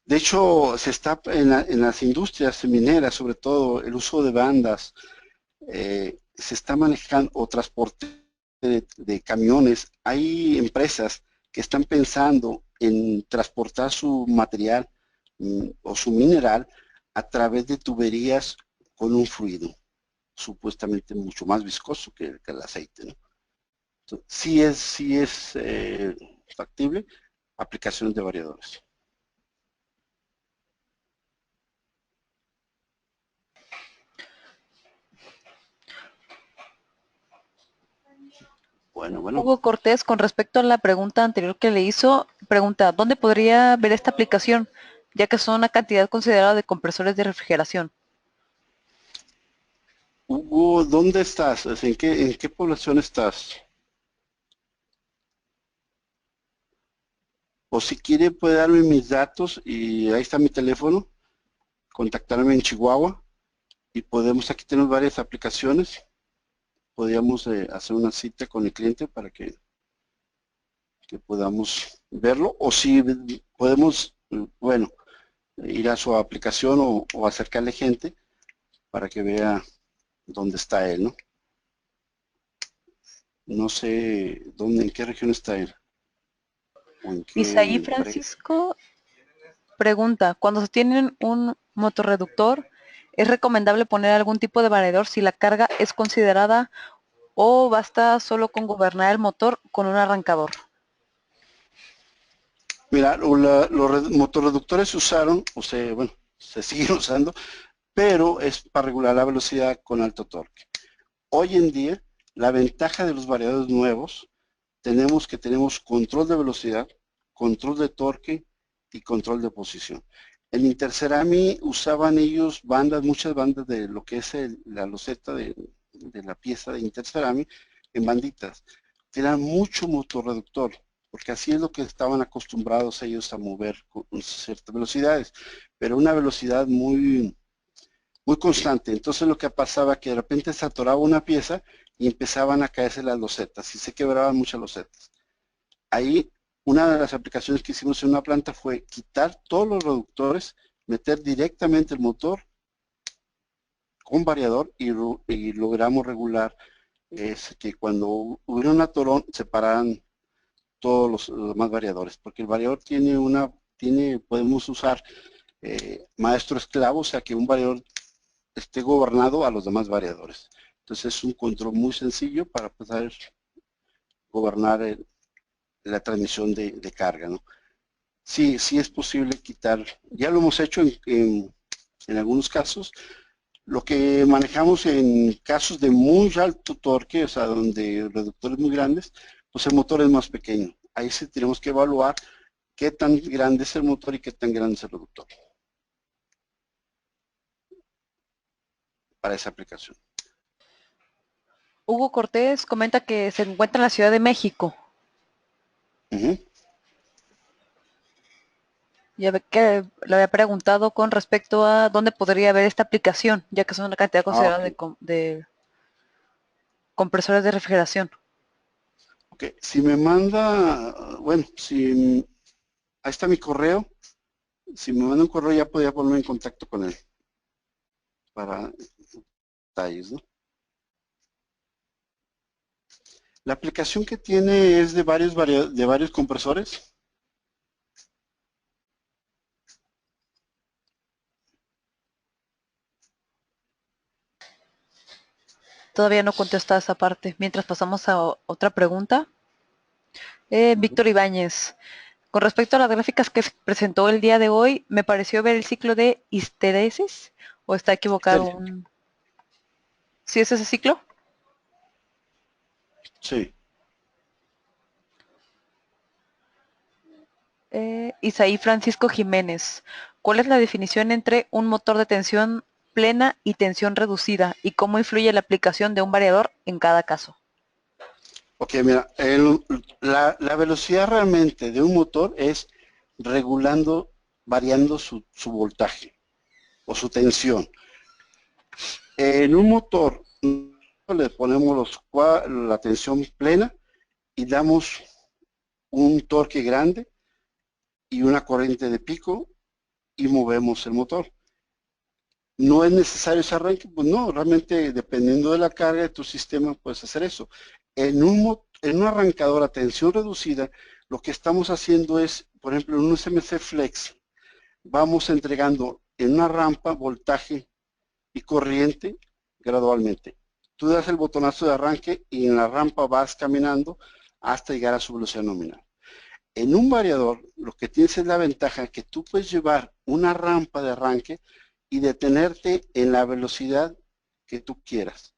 De hecho, se está en las industrias mineras, sobre todo el uso de bandas, se está manejando o transporte de camiones. Hay empresas que están pensando en transportar su material o su mineral a través de tuberías con un fluido supuestamente mucho más viscoso que el aceite, ¿no? Entonces, sí es factible aplicaciones de variadores. Bueno. Hugo Cortés, con respecto a la pregunta anterior que le hizo, pregunta, ¿dónde podría ver esta aplicación? Ya que son una cantidad considerada de compresores de refrigeración. Hugo, ¿dónde estás? ¿En qué población estás? O si quiere puede darme mis datos y ahí está mi teléfono, contactarme en Chihuahua y podemos, aquí tenemos varias aplicaciones, podríamos hacer una cita con el cliente para que podamos verlo o si podemos, bueno, ir a su aplicación o acercarle gente para que vea dónde está él, ¿no? No sé en qué región está él o en Isaí qué. Francisco pregunta, cuando se tienen un motorreductor, ¿es recomendable poner algún tipo de variador si la carga es considerada o basta solo con gobernar el motor con un arrancador? Mira, los motorreductores se usaron, o sea, bueno, se siguen usando, pero es para regular la velocidad con alto torque. Hoy en día, la ventaja de los variadores nuevos, tenemos control de velocidad, control de torque y control de posición. En Intercerami usaban ellos muchas bandas de lo que es la loseta de la pieza de Intercerami en banditas. Tenían mucho motorreductor, porque así es lo que estaban acostumbrados ellos a mover con ciertas velocidades, pero una velocidad muy constante. Entonces lo que pasaba que de repente se atoraba una pieza y empezaban a caerse las losetas y se quebraban muchas losetas. Ahí una de las aplicaciones que hicimos en una planta fue quitar todos los reductores, meter directamente el motor con variador y logramos regular que cuando hubiera un atorón se pararan todos los demás variadores, porque el variador podemos usar maestro esclavo, o sea que un variador esté gobernado a los demás variadores. Entonces es un control muy sencillo para poder gobernar la transmisión de carga, ¿no? Sí es posible quitar, ya lo hemos hecho en algunos casos. Lo que manejamos en casos de muy alto torque, o sea, donde reductores muy grandes, pues el motor es más pequeño. Ahí sí tenemos que evaluar qué tan grande es el motor y qué tan grande es el reductor para esa aplicación. Hugo Cortés comenta que se encuentra en la Ciudad de México. Uh-huh. Ya ve que le había preguntado con respecto a dónde podría ver esta aplicación, ya que son una cantidad considerada Ok. de compresores de refrigeración. Ok, si me manda, bueno, ahí está mi correo, si me manda un correo ya podría ponerme en contacto con él. para detalles, ¿no? La aplicación que tiene es de varios compresores. Todavía no contesta esa parte. Mientras pasamos a otra pregunta. Víctor Ibáñez. Con respecto a las gráficas que se presentó el día de hoy, me pareció ver el ciclo de histeresis, ¿o está equivocado? ¿Sí es ese ciclo? Sí. Isaí Francisco Jiménez. ¿Cuál es la definición entre un motor de tensión plena y tensión reducida? ¿Y cómo influye la aplicación de un variador en cada caso? Ok, mira, la velocidad realmente de un motor es variando su voltaje o su tensión. En un motor le ponemos la tensión plena y damos un torque grande y una corriente de pico y movemos el motor. ¿No es necesario ese arranque? Pues no, realmente dependiendo de la carga de tu sistema puedes hacer eso. En un arrancador a tensión reducida, lo que estamos haciendo es, por ejemplo, en un SMC Flex, vamos entregando en una rampa voltaje y corriente gradualmente. Tú das el botonazo de arranque y en la rampa vas caminando hasta llegar a su velocidad nominal. En un variador, lo que tienes es la ventaja que tú puedes llevar una rampa de arranque y detenerte en la velocidad que tú quieras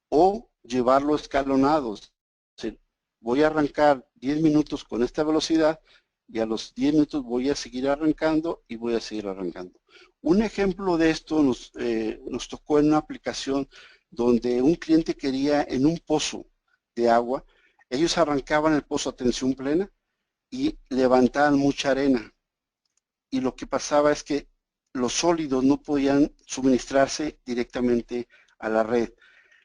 o llevarlo escalonados. O sea, voy a arrancar 10 minutos con esta velocidad y a los 10 minutos voy a seguir arrancando y voy a seguir arrancando. Un ejemplo de esto nos tocó en una aplicación donde un cliente quería en un pozo de agua, ellos arrancaban el pozo a tensión plena y levantaban mucha arena. Y lo que pasaba es que los sólidos no podían suministrarse directamente a la red.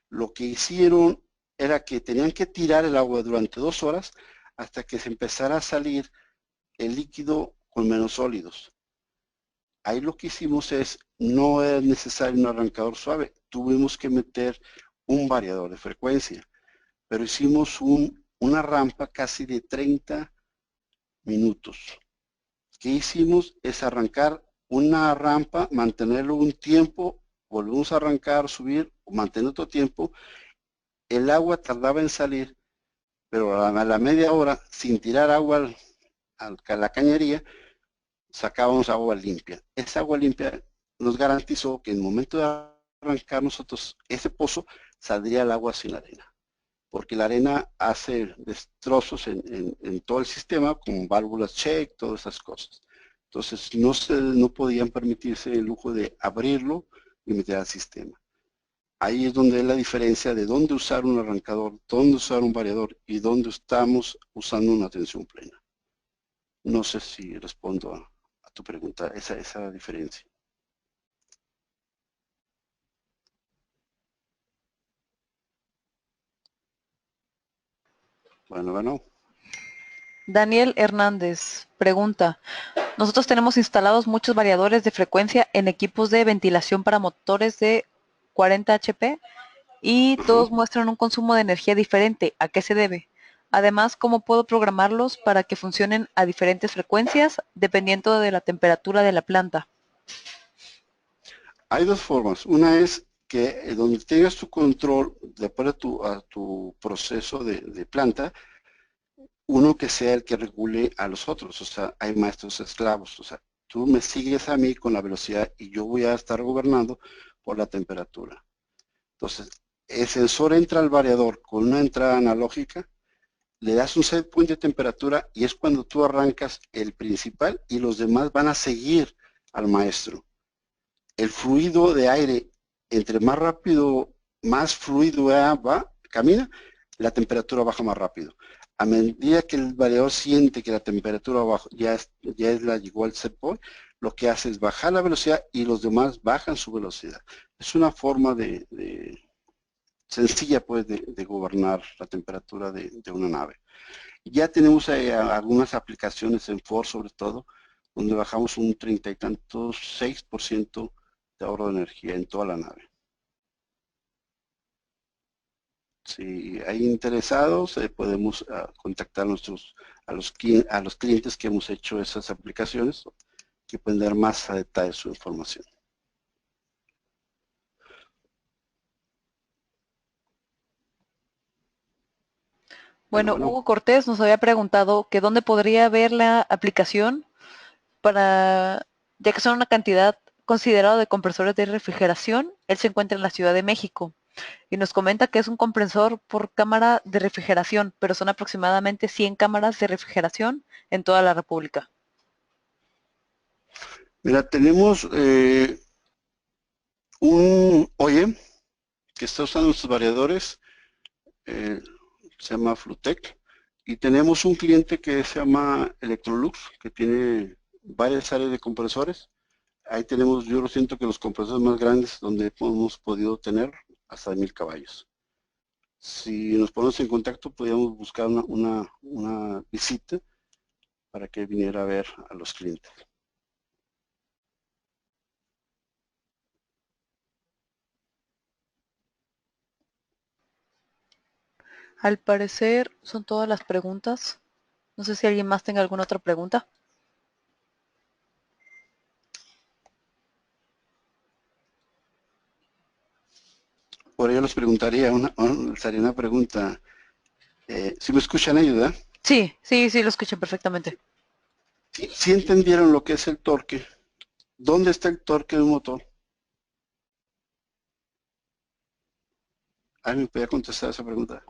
Lo que hicieron era que tenían que tirar el agua durante 2 horas hasta que se empezara a salir el líquido con menos sólidos. Ahí lo que hicimos es, no es necesario un arrancador suave, tuvimos que meter un variador de frecuencia, pero hicimos una rampa casi de 30 minutos. ¿Qué hicimos? Es arrancar una rampa, mantenerlo un tiempo, volvemos a arrancar, subir, mantener otro tiempo. El agua tardaba en salir, pero a la media hora, sin tirar agua a la cañería, sacábamos agua limpia. Esa agua limpia nos garantizó que en el momento de arrancar nosotros ese pozo, saldría el agua sin arena. Porque la arena hace destrozos en todo el sistema, con válvulas check, todas esas cosas. Entonces no podían permitirse el lujo de abrirlo y meter al sistema. Ahí es donde es la diferencia de dónde usar un arrancador, dónde usar un variador y dónde estamos usando una tensión plena. No sé si respondo a tu pregunta, esa diferencia. Bueno. Daniel Hernández pregunta, nosotros tenemos instalados muchos variadores de frecuencia en equipos de ventilación para motores de 40 HP y todos muestran un consumo de energía diferente. ¿A qué se debe? Además, ¿cómo puedo programarlos para que funcionen a diferentes frecuencias dependiendo de la temperatura de la planta? Hay dos formas. Una es que donde tengas tu control de acuerdo a tu proceso de planta, uno que sea el que regule a los otros. O sea, hay maestros esclavos. O sea, tú me sigues a mí con la velocidad y yo voy a estar gobernando por la temperatura. Entonces, el sensor entra al variador con una entrada analógica, le das un set point de temperatura y es cuando tú arrancas el principal y los demás van a seguir al maestro. El fluido de aire, entre más fluido camina, la temperatura baja más rápido. A medida que el variador siente que la temperatura llegó al set point, lo que hace es bajar la velocidad y los demás bajan su velocidad. Es una forma sencilla pues de gobernar la temperatura de una nave. Ya tenemos algunas aplicaciones en Ford sobre todo, donde bajamos un 30 y tantos, 6% de ahorro de energía en toda la nave. Si hay interesados, podemos contactar a los clientes que hemos hecho esas aplicaciones, que pueden dar más a detalle su información. Bueno, Hugo Cortés nos había preguntado que dónde podría ver la aplicación ya que son una cantidad considerada de compresores de refrigeración. Él se encuentra en la Ciudad de México y nos comenta que es un compresor por cámara de refrigeración, pero son aproximadamente 100 cámaras de refrigeración en toda la República. Mira, tenemos un OEM que está usando nuestros variadores, se llama Flutec, y tenemos un cliente que se llama Electrolux, que tiene varias áreas de compresores. Ahí tenemos, yo lo siento que los compresores más grandes donde hemos podido tener hasta 1000 caballos. Si nos ponemos en contacto, podríamos buscar una visita para que viniera a ver a los clientes. Al parecer son todas las preguntas. No sé si alguien más tenga alguna otra pregunta. Por ello les preguntaría, les haría una pregunta. ¿Sí me escuchan ayuda? Sí, lo escuchan perfectamente. ¿Sí entendieron lo que es el torque? ¿Dónde está el torque de un motor? ¿Alguien me puede contestar esa pregunta?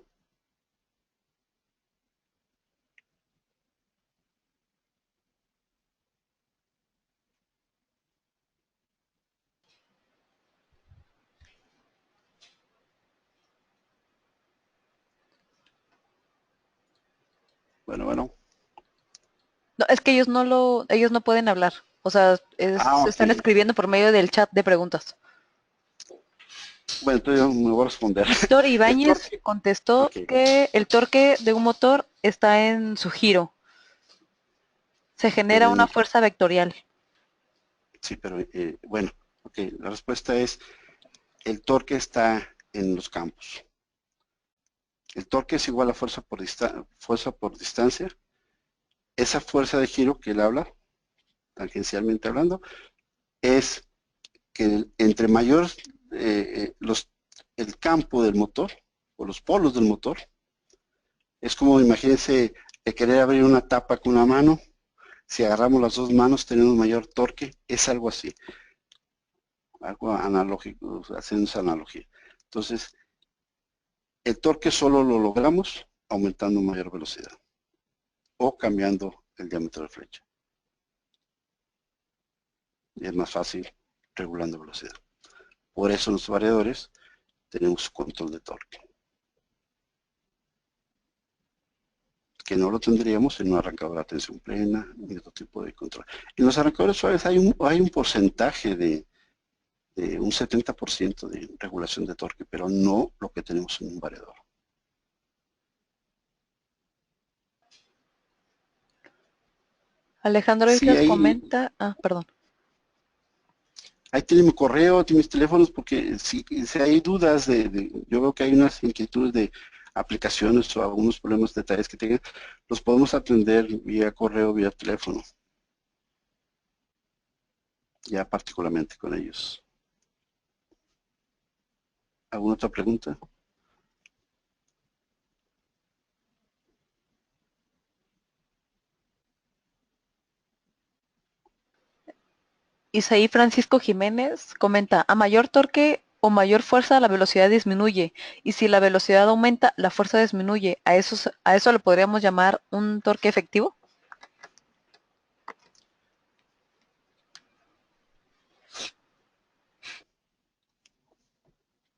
Bueno. No, es que ellos no pueden hablar. O sea, están Okay. escribiendo por medio del chat de preguntas. Bueno, entonces yo me voy a responder. Víctor Ibáñez contestó que el torque de un motor está en su giro. Se genera una fuerza vectorial. Sí, pero bueno, la respuesta es, el torque está en los campos. El torque es igual a fuerza por distancia. Esa fuerza de giro que él habla, tangencialmente hablando, es que entre mayor el campo del motor, o los polos del motor, es como, imagínense, querer abrir una tapa con una mano. Si agarramos las dos manos tenemos mayor torque, es algo así, algo analógico, haciendo esa analogía. Entonces, el torque solo lo logramos aumentando mayor velocidad o cambiando el diámetro de flecha. Y es más fácil regulando velocidad. Por eso en los variadores tenemos control de torque, que no lo tendríamos en un arrancador de tensión plena ni otro tipo de control. En los arrancadores suaves hay un porcentaje de un 70% de regulación de torque, pero no lo que tenemos en un variador. Alejandro Islas comenta... perdón. Ahí tiene mi correo, tiene mis teléfonos, porque si hay dudas, yo veo que hay unas inquietudes de aplicaciones o algunos problemas, detalles que tengan, los podemos atender vía correo, vía teléfono, ya particularmente con ellos. ¿Alguna otra pregunta? Isaí Francisco Jiménez comenta, a mayor torque o mayor fuerza la velocidad disminuye y si la velocidad aumenta la fuerza disminuye. ¿A eso lo podríamos llamar un torque efectivo?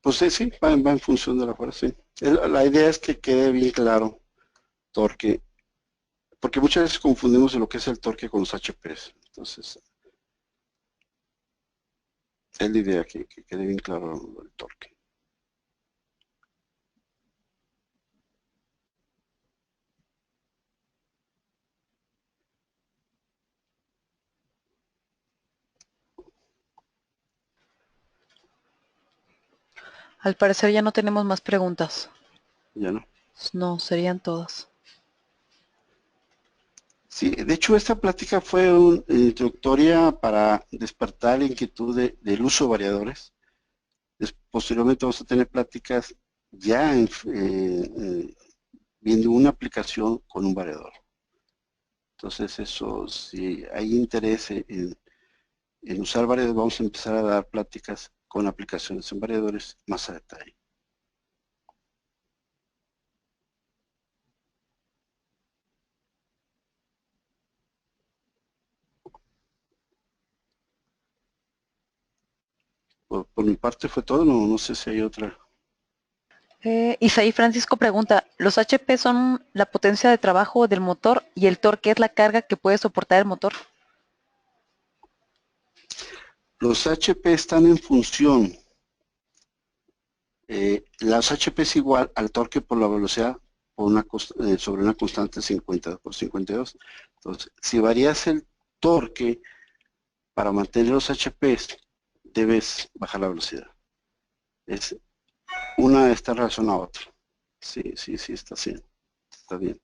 Pues sí, va en función de la fuerza, sí. La idea es que quede bien claro torque, porque muchas veces confundimos lo que es el torque con los HPs. Entonces, es la idea que quede bien claro el torque. Al parecer ya no tenemos más preguntas. Ya no. No, serían todas. Sí, de hecho esta plática fue introductoria para despertar la inquietud del uso de variadores. Posteriormente vamos a tener pláticas ya viendo una aplicación con un variador. Entonces eso, si hay interés en usar variadores, vamos a empezar a dar pláticas con aplicaciones en variadores más a detalle. Por mi parte fue todo, no sé si hay otra. Isaí Francisco pregunta, ¿los HP son la potencia de trabajo del motor y el torque es la carga que puede soportar el motor? Los HP están en función. Las HP es igual al torque por la velocidad sobre una constante 50 por 52. Entonces, si varías el torque para mantener los HPs, debes bajar la velocidad. Una está en relación a otra. Sí, está así. Está bien.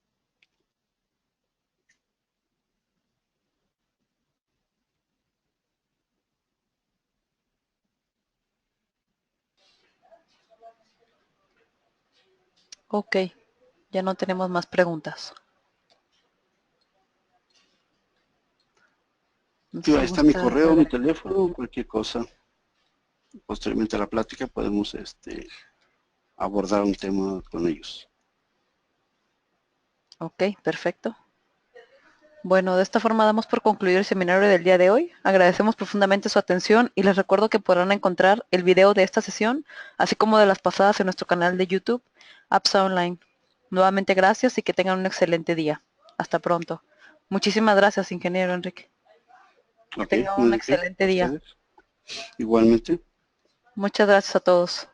Ok, ya no tenemos más preguntas. Sí, ahí está mi correo, mi teléfono, cualquier cosa. Posteriormente a la plática podemos abordar un tema con ellos. Ok, perfecto. Bueno, de esta forma damos por concluido el seminario del día de hoy. Agradecemos profundamente su atención y les recuerdo que podrán encontrar el video de esta sesión, así como de las pasadas en nuestro canal de YouTube, APSA Online. Nuevamente gracias y que tengan un excelente día. Hasta pronto. Muchísimas gracias, ingeniero Enrique. Que Ok, tengan no un de qué, excelente día. ustedes. Igualmente. Muchas gracias a todos.